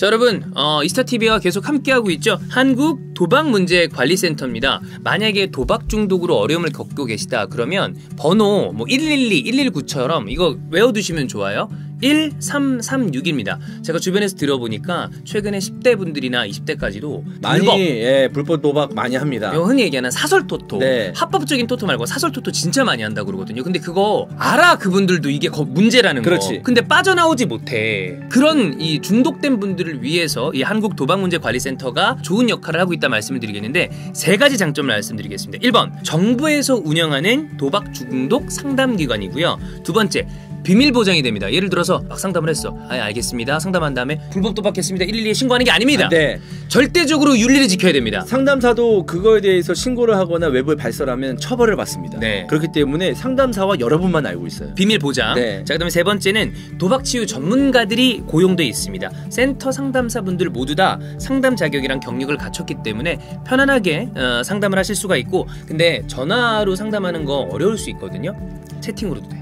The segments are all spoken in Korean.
자 여러분 이스타TV와 계속 함께하고 있죠. 한국 도박문제관리센터입니다. 만약에 도박 중독으로 어려움을 겪고 계시다 그러면 번호 뭐 112, 119처럼 이거 외워두시면 좋아요. 1336입니다. 제가 주변에서 들어보니까 최근에 10대 분들이나 20대까지도 많이 불법 도박 많이 합니다. 흔히 얘기하는 사설 토토, 네. 합법적인 토토 말고 사설 토토 진짜 많이 한다고 그러거든요. 근데 그거 알아 그분들도 이게 문제라는 그렇지. 거. 근데 빠져나오지 못해. 그런 이 중독된 분들을 위해서 이 한국 도박문제관리센터가 좋은 역할을 하고 있다 말씀을 드리겠는데 3가지 장점을 말씀드리겠습니다. 1번 정부에서 운영하는 도박 중독 상담기관이고요. 2번째 비밀 보장이 됩니다. 예를 들어서 막 상담을 했어. 알겠습니다. 상담한 다음에 불법 도박했습니다. 112에 신고하는 게 아닙니다. 네. 절대적으로 윤리를 지켜야 됩니다. 상담사도 그거에 대해서 신고를 하거나 외부에 발설하면 처벌을 받습니다. 네. 그렇기 때문에 상담사와 여러분만 알고 있어요. 비밀 보장. 네. 자, 그다음에 3번째는 도박 치유 전문가들이 고용돼 있습니다. 센터 상담사분들 모두 다 상담 자격이랑 경력을 갖췄기 때문에 편안하게 상담을 하실 수가 있고, 근데 전화로 상담하는 거 어려울 수 있거든요. 채팅으로도 돼요.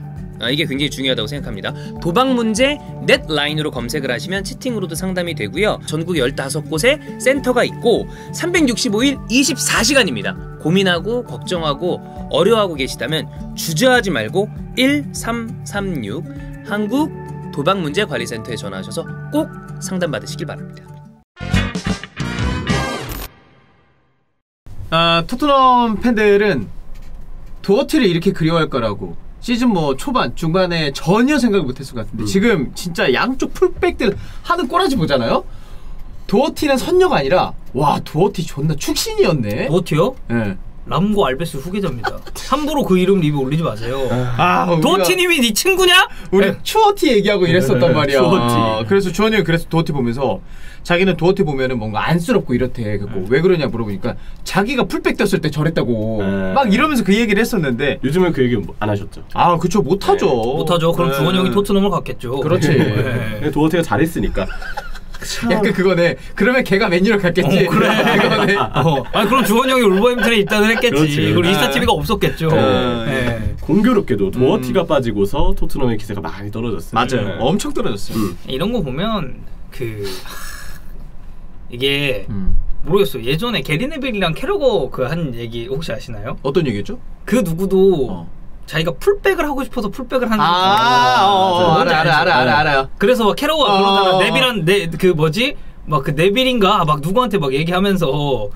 이게 굉장히 중요하다고 생각합니다. 도박문제 넷라인으로 검색을 하시면 채팅으로도 상담이 되고요. 전국 15곳에 센터가 있고 365일 24시간입니다. 고민하고 걱정하고 어려워하고 계시다면 주저하지 말고 1336 한국 도박문제관리센터에 전화하셔서 꼭 상담받으시길 바랍니다. 토트넘 팬들은 도어티를 이렇게 그리워할 거라고 시즌 뭐 초반, 중반에 전혀 생각을 못했을 것 같은데 지금 진짜 양쪽 풀백들 하는 꼬라지 보잖아요? 도어티는 선녀가 아니라 와 도어티 존나 축신이었네. 도어티요? 네. 람고 알베스 후계자입니다. 함부로 그 이름 리뷰 올리지 마세요. 도어티님이 네 친구냐? 우리 네. 추어티 얘기하고 이랬었단 말이야. 추어티. 그래서 주원이 형이 그래서 도어티 보면서 자기는 도어티 보면은 뭔가 안쓰럽고 이렇대. 왜 그러냐 물어보니까 자기가 풀백 떴을 때 저랬다고 막 이러면서 그 얘기를 했었는데 요즘은 그 얘기 안 하셨죠? 그쵸 못하죠. 네. 못하죠. 그럼 주원이 형이 토트넘을 갔겠죠. 그렇지. 네. 도어티가 잘했으니까. 약간 그거네. 그러면 걔가 맨유를 갔겠지. 그래. 그거네. 그럼 주원이 형이 울버햄튼에 입단을 했겠지. 그렇지. 그리고 이스타TV가 없었겠죠. 네. 공교롭게도 도어티가 빠지고서 토트넘의 기세가 많이 떨어졌어요. 맞아요. 엄청 떨어졌어요. 이런 거 보면 이게 모르겠어요. 예전에 게리 네빌이랑 캐러거 한 얘기 혹시 아시나요? 어떤 얘기죠? 그 누구도 자기가 풀백을 하고 싶어서 풀백을 하는 알아요. 그래서 막 캐러거가 그러잖아. 네빌한 막 그 네빌인가 막 누구한테 막 얘기하면서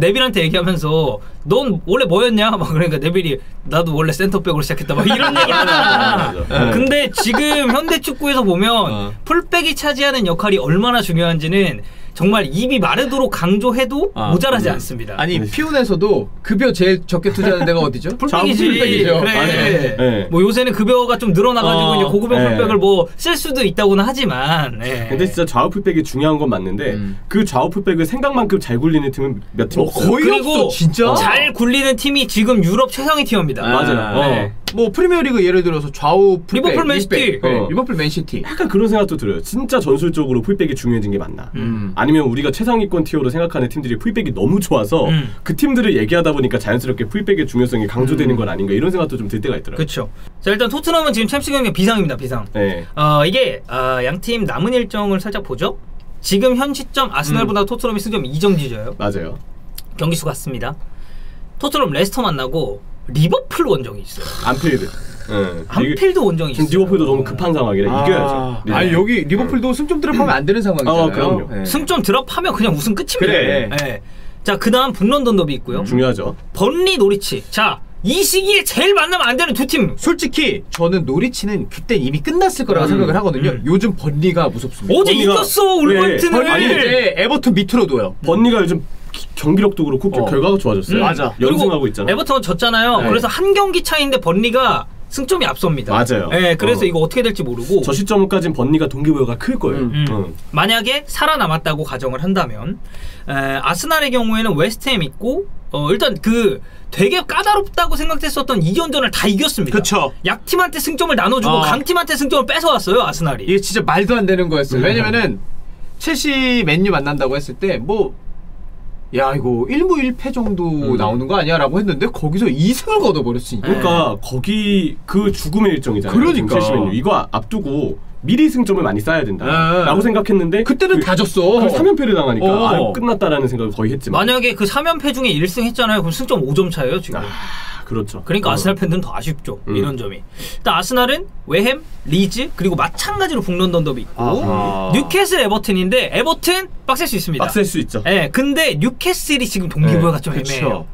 네빌한테 얘기하면서 넌 원래 뭐였냐? 막 그러니까 네빌이 나도 원래 센터백으로 시작했다 막 이런 얘기 하잖아. 근데 지금 현대 축구에서 보면 풀백이 차지하는 역할이 얼마나 중요한지는 정말 입이 마르도록 강조해도 모자라지 않습니다. 아니 피운에서도 급여 제일 적게 투자하는 데가 어디죠? 풀백이지. 풀백이죠. 그래. 네. 뭐 요새는 급여가 좀 늘어나가지고 이제 고급형 풀백을 뭐 쓸 수도 있다고는 하지만. 근데 진짜 좌우 풀백이 중요한 건 맞는데 그 좌우 풀백을 생각만큼 잘 굴리는 팀은 몇 팀 없어요. 거의 없어. 진짜 잘 굴리는 팀이 지금 유럽 최상위 팀입니다. 맞아요. 뭐 프리미어리그 예를 들어서 좌우 풀백 리버풀 맨시티. 리버풀 맨시티. 약간 그런 생각도 들어요. 진짜 전술적으로 풀백이 중요해진 게 맞나? 아니면 우리가 최상위권 티어로 생각하는 팀들이 풀백이 너무 좋아서 그 팀들을 얘기하다 보니까 자연스럽게 풀백의 중요성이 강조되는 건 아닌가 이런 생각도 좀 들 때가 있더라고요. 그렇죠. 자 일단 토트넘은 지금 챔스 경기 비상입니다. 비상. 네. 이게 양팀 남은 일정을 살짝 보죠. 지금 현 시점 아스날보다 토트넘이 승점 2점 뒤져요. 맞아요. 경기 수 같습니다. 토트넘 레스터 만나고 리버풀 원정이 있어요. 안필드. 안필드 원정이 있어요. 지금 리버풀도 너무 급한 상황이라 이겨야죠. 아니 여기 리버풀도 승점 드랍하면 안 되는 상황이잖아요. 그럼요. 네. 승점 드랍하면 그냥 우승 끝입니다. 그래. 네. 자 그다음 북런던 더비 있고요. 중요하죠. 번리 노리치. 자 이 시기에 제일 만나면 안 되는 두 팀. 솔직히 저는 노리치는 그때 이미 끝났을 거라고 생각을 하거든요. 요즘 번리가 무섭습니다. 어제 이겼어 울버햄튼을. 아니 이제 에버턴 밑으로 둬요. 번리가 요즘 경기력도 그렇고 결과가 좋아졌어요. 맞아. 연승하고 있잖아. 에버턴은 졌잖아요. 네. 그래서 한 경기 차이인데 번리가 승점이 앞섭니다. 맞아요. 네, 그래서 이거 어떻게 될지 모르고 저 시점까지는 번리가 동기부여가 클 거예요. 만약에 살아남았다고 가정을 한다면 아스날의 경우에는 웨스트햄 있고 일단 되게 까다롭다고 생각했었던 2연전을 다 이겼습니다. 그쵸. 약팀한테 승점을 나눠주고 강팀한테 승점을 뺏어왔어요. 아스날이. 이게 진짜 말도 안 되는 거였어요. 왜냐면은 첼시 맨유 만난다고 했을 때 야 이거 1무 1패 정도 나오는 거 아니야? 라고 했는데 거기서 2승을 거둬버렸으니까. 그러니까 거기 그 죽음의 일정이잖아요. 그러니까 첼시 맨유 이거 앞두고 미리 승점을 많이 쌓아야 된다라고 생각했는데 그때는 다 졌어. 3연패를 당하니까 끝났다라는 생각을 거의 했지만 만약에 그 3연패 중에 1승 했잖아요. 그럼 승점 5점 차예요 지금. 그렇죠. 그러니까 아스날 팬들은 더 아쉽죠. 이런 점이. 일단 아스날은 웨햄, 리즈 그리고 마찬가지로 북런던 더비 있고 뉴캐슬 에버튼인데 에버튼 빡셀 수 있습니다. 빡셀 수 있죠. 네, 근데 뉴캐슬이 지금 동기부여가 좀 애매해요.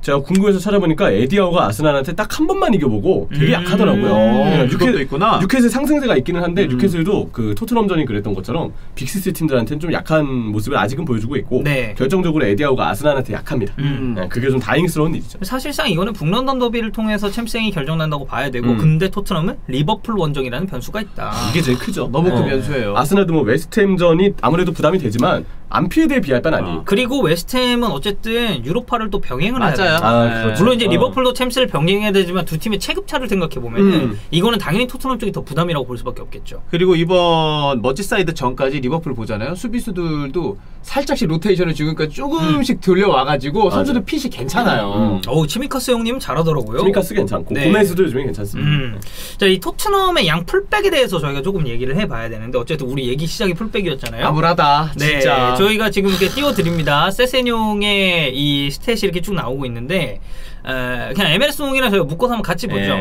제가 궁금해서 찾아보니까 에디아우가 아스날한테 딱 한 번만 이겨보고 되게 약하더라고요. 그것도 있구나. 뉴캐슬 상승세가 있기는 한데 뉴캐슬도 그 토트넘전이 그랬던 것처럼 빅시스 팀들한테는 좀 약한 모습을 아직은 보여주고 있고 결정적으로 에디아우가 아스날한테 약합니다. 네, 그게 좀 다행스러운 일이죠. 사실상 이거는 북런던 더비를 통해서 챔스행이 결정난다고 봐야 되고 근데 토트넘은 리버풀 원정이라는 변수가 있다. 이게 제일 크죠. 너무 큰 변수예요. 아스날도 뭐 웨스트햄전이 아무래도 부담이 되지만 안필드에 비할 바는 아니에요. 그리고 웨스트햄은 어쨌든 유로파를 또 병행을 해야 돼요. 그렇죠. 물론 이제 리버풀도 챔스를 병행해야 되지만 두 팀의 체급차를 생각해보면 이거는 당연히 토트넘 쪽이 더 부담이라고 볼 수밖에 없겠죠. 그리고 이번 머지사이드 전까지 리버풀 보잖아요. 수비수들도 살짝씩 로테이션을 지금까지 조금씩 돌려와가지고 선수들 핏이 괜찮아요. 치미카스 형님은 잘하더라고요. 치미카스 괜찮고 고메스도 요즘에 괜찮습니다. 자, 이 토트넘의 양 풀백에 대해서 저희가 조금 얘기를 해봐야 되는데 어쨌든 우리 얘기 시작이 풀백이었잖아요. 암울하다 진짜. 저희가 지금 이렇게 띄워드립니다. 세세뇽의 이 스탯이 이렇게 쭉 나오고 있는데 그냥 에메르송이랑 저희가 묶어서 한번 같이 보죠.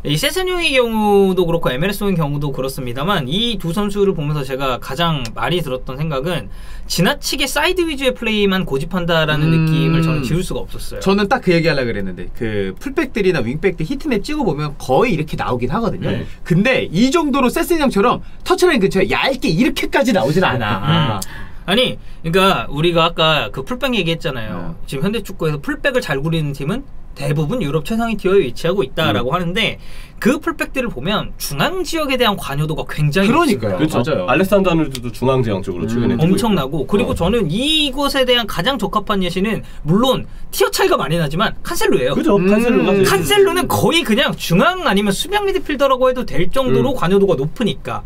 이 세세뇽의 경우도 그렇고 에메르송의 경우도 그렇습니다만 이 두 선수를 보면서 제가 가장 많이 들었던 생각은 지나치게 사이드 위주의 플레이만 고집한다라는 느낌을 저는 지울 수가 없었어요. 저는 딱 그 얘기 하려고 그랬는데 그 풀백들이나 윙백들 히트맵 찍어보면 거의 이렇게 나오긴 하거든요. 근데 이 정도로 세세뇽처럼 터치라인 근처에 얇게 이렇게까지 나오진 않아. 아니, 그러니까 우리가 아까 그 풀백 얘기했잖아요. 지금 현대 축구에서 풀백을 잘 구리는 팀은 대부분 유럽 최상위 티어에 위치하고 있다라고 하는데 그 풀백들을 보면 중앙 지역에 대한 관여도가 굉장히 그러니까요. 그렇죠. 맞아요. 알렉산더 아놀드도 중앙 지역 쪽으로 출연했고 엄청나고 그리고 저는 이곳에 대한 가장 적합한 예시는 물론 티어 차이가 많이 나지만 칸셀루예요. 그죠. 칸셀루는 거의 그냥 중앙 아니면 수비형 미드필더라고 해도 될 정도로 관여도가 높으니까.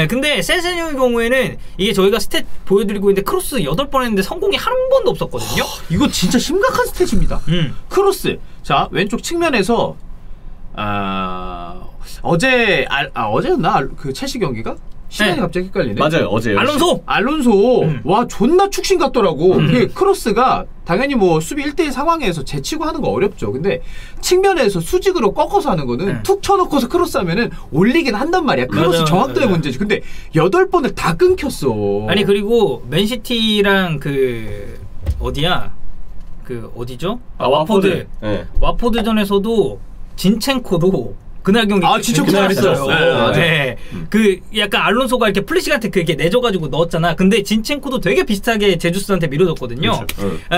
근데 세세뇽의 경우에는 이게 저희가 스탯 보여드리고 있는데 크로스 8번 했는데 성공이 한 번도 없었거든요. 이거 진짜 심각한 스탯입니다. 크로스. 자, 왼쪽 측면에서 어제였나? 그 첼시 경기가? 시간이 갑자기 헷갈리네. 맞아요. 어제요. 알론소. 와, 존나 축신 같더라고. 그 크로스가 당연히 뭐 수비 1대1 상황에서 제치고 하는 거 어렵죠. 근데 측면에서 수직으로 꺾어서 하는 거는 툭 쳐놓고서 크로스 하면은 올리긴 한단 말이야. 크로스 정확도의 문제지. 근데 8번을 다 끊겼어. 아니, 그리고 맨시티랑 그 어디야? 그 어디죠? 와포드. 와포드전에서도 진첸코도 그날 경기 진첸코 잘했어요. 그 약간 알론소가 이렇게 플리시한테 그게 내줘가지고 넣었잖아. 근데 진첸코도 되게 비슷하게 제주스한테 밀어줬거든요.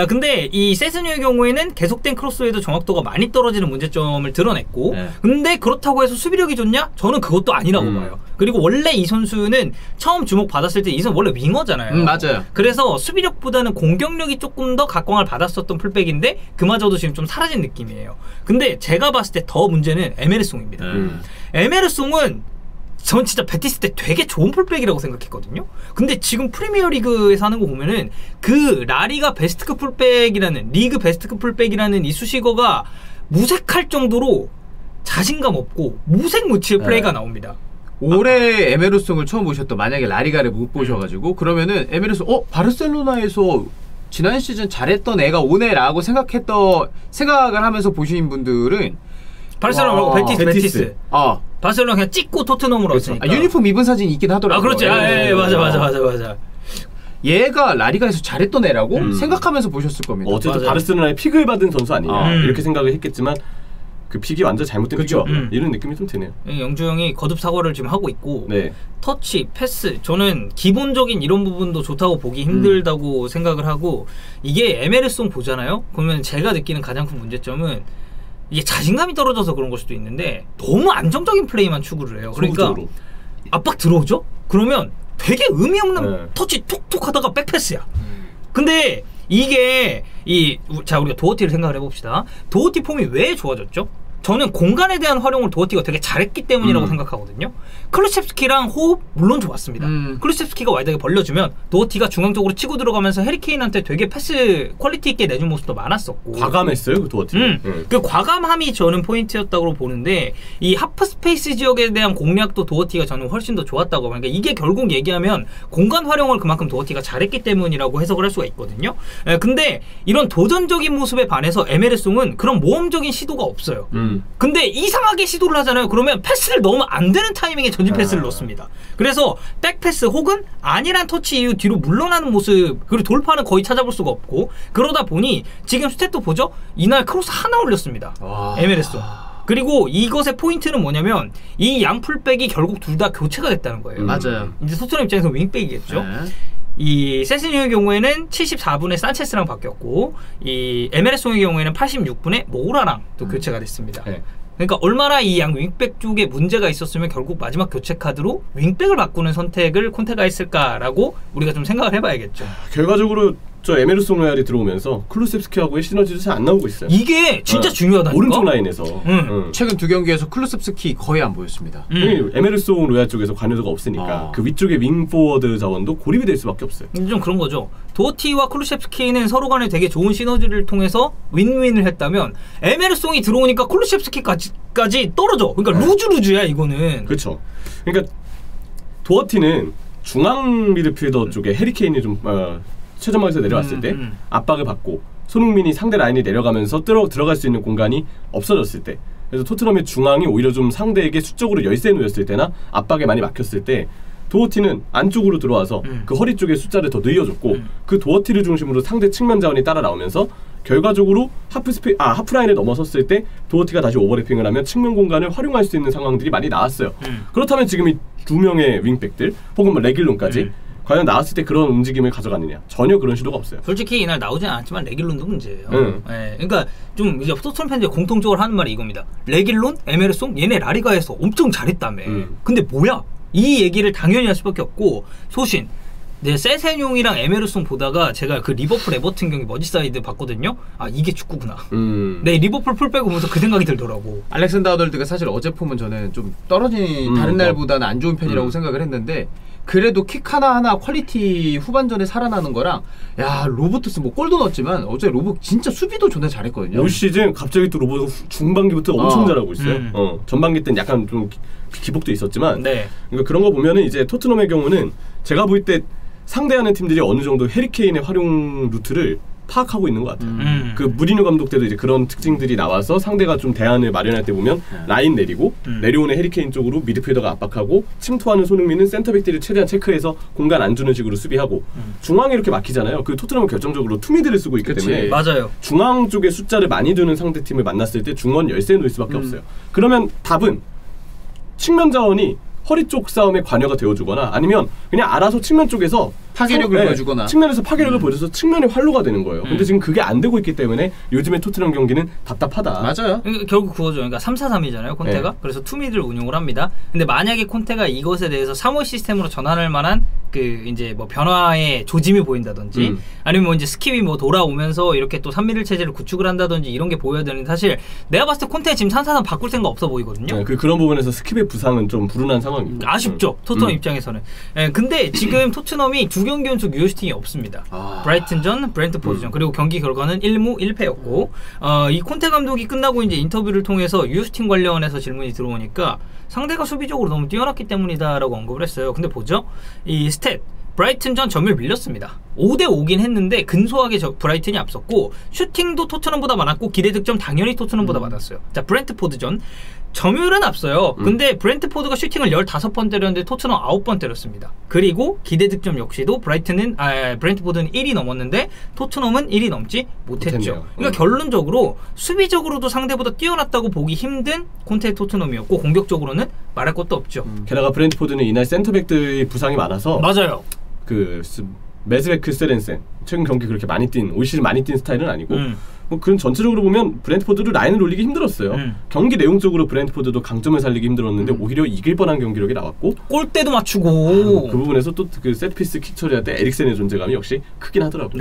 근데 이 세스뉴의 경우에는 계속된 크로스에도 정확도가 많이 떨어지는 문제점을 드러냈고 근데 그렇다고 해서 수비력이 좋냐? 저는 그것도 아니라고 봐요. 그리고 원래 이 선수는 처음 주목받았을 때 이 선수 원래 윙어잖아요. 맞아요. 그래서 수비력보다는 공격력이 조금 더 각광을 받았었던 풀백인데 그마저도 지금 좀 사라진 느낌이에요. 근데 제가 봤을 때 더 문제는 에메르송입니다. 에메르송은 전 진짜 베티스 때 되게 좋은 풀백이라고 생각했거든요. 근데 지금 프리미어리그에서 하는 거 보면은 그 라리가 베스트급 풀백이라는 리그 베스트급 풀백이라는 이 수식어가 무색할 정도로 자신감 없고 무색무취의 플레이가 나옵니다. 올해 에메르송을 처음 보셨던 만약에 라리가를 못 보셔가지고 그러면은 에메르송 바르셀로나에서 지난 시즌 잘했던 애가 오네라고 생각을 하면서 보신 분들은 바르셀로나 말고 베티스. 바르셀로나 그냥 찍고 토트넘으로 왔으니까. 유니폼 입은 사진이 있긴 하더라고요. 그렇지. 맞아. 얘가 라리가에서 잘했던 애라고 생각하면서 보셨을 겁니다. 어쨌든 바르셀로나의 픽을 받은 선수 아니냐 이렇게 생각을 했겠지만 그 픽이 완전 잘못된 픽이죠. 이런 느낌이 좀 드네요. 영주 형이 거듭 사과를 지금 하고 있고 터치, 패스 저는 기본적인 이런 부분도 좋다고 보기 힘들다고 생각을 하고 이게 에메르송 보잖아요. 그러면 제가 느끼는 가장 큰 문제점은 이게 자신감이 떨어져서 그런 걸 수도 있는데 너무 안정적인 플레이만 추구를 해요. 그러니까 압박 들어오죠? 그러면 되게 의미 없는 터치 툭툭 하다가 백패스야. 근데 이게 자 우리가 도어티를 생각을 해봅시다. 도어티 폼이 왜 좋아졌죠? 저는 공간에 대한 활용을 도어티가 되게 잘했기 때문이라고 생각하거든요. 클루셉스키랑 호흡 물론 좋았습니다. 클루셉스키가 와이드하게 벌려주면 도어티가 중앙 쪽으로 치고 들어가면서 해리케인한테 되게 패스 퀄리티 있게 내준 모습도 많았었고 과감했어요, 그 도어티. 그 과감함이 저는 포인트였다고 보는데 이 하프 스페이스 지역에 대한 공략도 도어티가 저는 훨씬 더 좋았다고. 그러니까 이게 결국 얘기하면 공간 활용을 그만큼 도어티가 잘했기 때문이라고 해석을 할 수가 있거든요. 근데 이런 도전적인 모습에 반해서 에메르송은 그런 모험적인 시도가 없어요. 근데 이상하게 시도를 하잖아요. 그러면 패스를 넣으면 안 되는 타이밍에 전진 패스를 넣습니다. 그래서 백패스 혹은 아니란 터치 이후 뒤로 물러나는 모습, 그리고 돌파는 거의 찾아볼 수가 없고, 그러다 보니 지금 스탯도 보죠? 이날 크로스 하나 올렸습니다. 에메르송. 그리고 이것의 포인트는 뭐냐면 이 양 풀백이 결국 둘 다 교체가 됐다는 거예요. 맞아요. 이제 토트넘 입장에서 윙백이겠죠. 이 세스뉴의 경우에는 74분에 산체스랑 바뀌었고, 이 에메르송의 경우에는 86분에 모우라랑 또 교체가 됐습니다. 그러니까 얼마나 이 양 윙백 쪽에 문제가 있었으면 결국 마지막 교체 카드로 윙백을 바꾸는 선택을 콘테가 했을까라고 우리가 좀 생각을 해봐야겠죠. 결과적으로 저 에메르송 로얄이 들어오면서 클루셉스키하고의 시너지도 잘 안 나오고 있어요. 이게 진짜 중요하다니까. 오른쪽 라인에서 최근 2경기에서 클루셉스키 거의 안 보였습니다. 에메르송 로얄 쪽에서 관여도가 없으니까 그 위쪽에 윙 포워드 자원도 고립이 될 수밖에 없어요. 좀 그런 거죠. 도어티와 클루셉스키는 서로 간에 되게 좋은 시너지를 통해서 윈윈을 했다면 에메르송이 들어오니까 클루셉스키까지 떨어져. 그러니까 루즈루즈야 이거는. 그렇죠. 그러니까 도어티는 중앙 미드필더 쪽에 해리케인이 좀 최전방에서 내려왔을 때 압박을 받고 손흥민이 상대 라인이 내려가면서 들어갈 수 있는 공간이 없어졌을 때, 그래서 토트넘의 중앙이 오히려 좀 상대에게 수적으로 열세에 놓였을 때나 압박에 많이 막혔을 때 도어티는 안쪽으로 들어와서 그 허리 쪽에 숫자를 더 늘려줬고 그 도어티를 중심으로 상대 측면 자원이 따라 나오면서 결과적으로 하프라인을 넘어섰을 때 도어티가 다시 오버래핑을 하면 측면 공간을 활용할 수 있는 상황들이 많이 나왔어요. 그렇다면 지금 이 두 명의 윙백들 혹은 뭐 레길론까지 과연 나왔을 때 그런 움직임을 가져가느냐? 전혀 그런 시도가 없어요. 솔직히 이날 나오진 않았지만 레길론도 문제예요. 그러니까 좀 이제 토트넘 팬들이 공통적으로 하는 말이 이겁니다. 레길론, 에메르송 얘네 라리가에서 엄청 잘했다며. 근데 뭐야? 이 얘기를 당연히 할 수밖에 없고, 소신 세세뇽이랑 에메르송 보다가 제가 그 리버풀 에버튼 경기 머지사이드 봤거든요. 아 이게 축구구나. 네, 리버풀 풀백 보면서 그 생각이 들더라고. 알렉산더 아놀드가 사실 어제 폼은 저는 좀 떨어진 다른 날보다는 안 좋은 편이라고 생각을 했는데, 그래도 킥 하나하나 퀄리티 후반전에 살아나는 거랑, 야 로보트스 뭐 골도 넣었지만 어제 로봇 진짜 수비도 존나 잘했거든요. 올 시즌 갑자기 또 로봇 중반기부터 엄청 잘하고 있어요. 전반기 때는 약간 좀 기복도 있었지만 그러니까 그런 거 보면은 이제 토트넘의 경우는 제가 볼 때 상대하는 팀들이 어느 정도 해리케인의 활용 루트를 파악하고 있는 것 같아요. 그 무리뉴 감독 때도 이제 그런 특징들이 나와서 상대가 좀 대안을 마련할 때 보면 라인 내리고 내려오는 해리케인 쪽으로 미드필더가 압박하고 침투하는 손흥민은 센터백들을 최대한 체크해서 공간 안 주는 식으로 수비하고 중앙에 이렇게 막히잖아요. 그 토트넘은 결정적으로 투미드를 쓰고 있기 때문에 맞아요. 중앙 쪽에 숫자를 많이 두는 상대팀을 만났을 때 중원 열세에 놓일 수밖에 없어요. 그러면 답은 측면 자원이 허리 쪽 싸움에 관여가 되어주거나 아니면 그냥 알아서 측면 쪽에서 파괴력을 보여주거나 측면에서 파괴력을 보여줘서 측면이 활로가 되는 거예요. 근데 지금 그게 안 되고 있기 때문에 요즘에 토트넘 경기는 답답하다. 맞아요. 그러니까 결국 그거죠. 그러니까 3-4-3이잖아요 콘테가. 그래서 투미드를 운용을 합니다. 근데 만약에 콘테가 이것에 대해서 3호 시스템으로 전환할 만한 그 이제 뭐 변화의 조짐이 보인다든지 아니면 뭐 이제 스킵이 뭐 돌아오면서 이렇게 또 3미들 체제를 구축을 한다든지 이런 게 보여야 되는데, 사실 내가 봤을 때 콘테 지금 3-4-3 바꿀 생각 없어 보이거든요. 그런 부분에서 스킵의 부상은 좀 불운한 상황입니다. 아쉽죠. 토트넘 입장에서는. 근데 지금 토트넘이 두 경기 연속 유효슈팅이 없습니다. 브라이튼전, 브렌트포드전, 그리고 경기 결과는 1무 1패였고 이 콘테 감독이 끝나고 이제 인터뷰를 통해서 유효슈팅 관련해서 질문이 들어오니까 상대가 수비적으로 너무 뛰어났기 때문이다라고 언급을 했어요. 근데 보죠. 이 스탯 브라이튼전 점유율 밀렸습니다. 5대5긴 했는데 근소하게 브라이튼이 앞섰고, 슈팅도 토트넘보다 많았고 기대 득점 당연히 토트넘보다 많았어요. 자, 브렌트포드전 점유율은 앞서요. 근데 브렌트포드가 슈팅을 15번 때렸는데 토트넘 9번 때렸습니다. 그리고 기대 득점 역시도 브렌트포드는 1이 넘었는데 토트넘은 1이 넘지 못했죠. 그러니까 결론적으로 수비적으로도 상대보다 뛰어났다고 보기 힘든 콘테 토트넘이었고, 공격적으로는 말할 것도 없죠. 게다가 브렌트포드는 이날 센터백들이 부상이 많아서 맞아요. 그 메즈베크 세렌센 최근 경기 그렇게 많이 뛴, 올 시즌 많이 뛴 스타일은 아니고 뭐 그런 전체적으로 보면 브렌트포드도 라인을 올리기 힘들었어요. 경기 내용적으로 브렌트포드도 강점을 살리기 힘들었는데 오히려 이길 뻔한 경기력이 나왔고 골대도 맞추고 그 부분에서 또 그 세트피스 킥 처리할 때 에릭센의 존재감이 역시 크긴 하더라고요.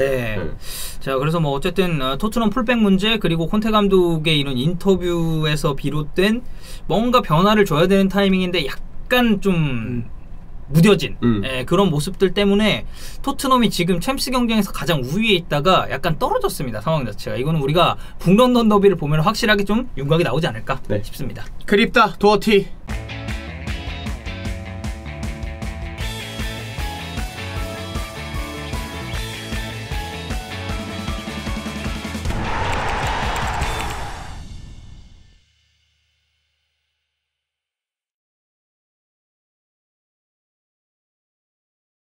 자, 그래서 뭐 어쨌든 토트넘 풀백 문제 그리고 콘테 감독의 이런 인터뷰에서 비롯된 뭔가 변화를 줘야 되는 타이밍인데 약간 좀 무뎌진 그런 모습들 때문에 토트넘이 지금 챔스 경쟁에서 가장 우위에 있다가 약간 떨어졌습니다. 상황 자체가. 이거는 우리가 북런던 더비를 보면 확실하게 좀 윤곽이 나오지 않을까 싶습니다. 그립다 도어티.